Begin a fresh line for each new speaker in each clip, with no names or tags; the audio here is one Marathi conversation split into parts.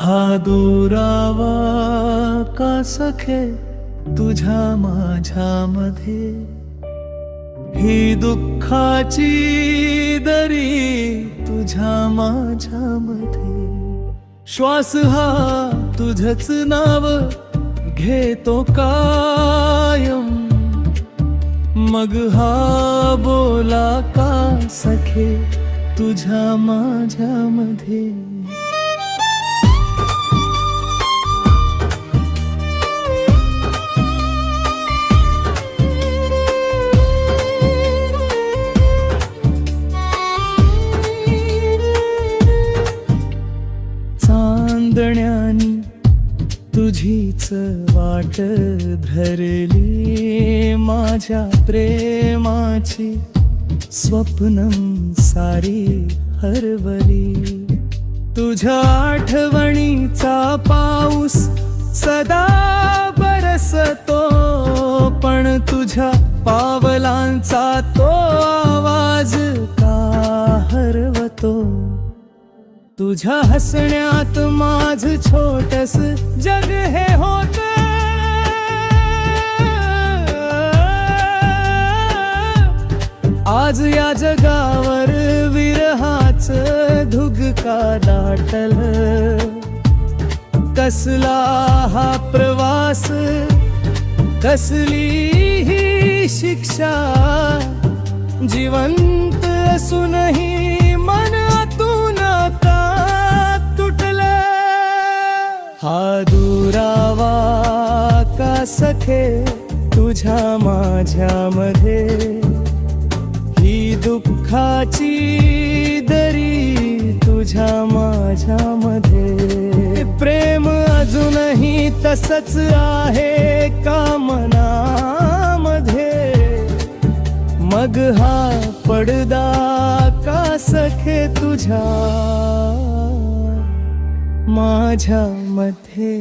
हा दुरावा का सखे तुझ्या माझ्यामध्ये, ही दुःखाची दरी तुझ्या माझ्यामध्ये. श्वास हा तुझच नाव घेतो कायम, मग हा बोला का सखे तुझ्या माझ्यामध्ये. चांदण्यानी तुझीच वाट धरली, माझ्या प्रेमाची स्वप्नं सारी हरवली. तुझ्या आठवणीचा पाऊस सदा बरसतो, पण तुझ्या पावलांचा तो आवाज का हरवतो. तुझ्या हसण्यात माझ छोटस जग हे होत, आज या जगावर विरहाच धुगका दाटल. कसला हा प्रवास, कसली ही शिक्षा, जिवंत असूनही मन आतून का तुटल. हा दुरावा का सखे तुझ्या माझ्यामध्ये, ही दुःखाची दरी तुझ्या माझ्यामध्ये. प्रेम अजूनही तसच आहे का मनामध्ये, मग हा पडदा का सखे तुझ्या माझ्यामध्ये.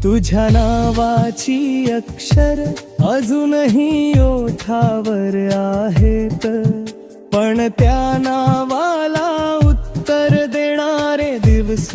तुझ्या नावाची अक्षर अजूनही ओठावर आहेत, पण त्या नावाला उत्तर देणारे दिवस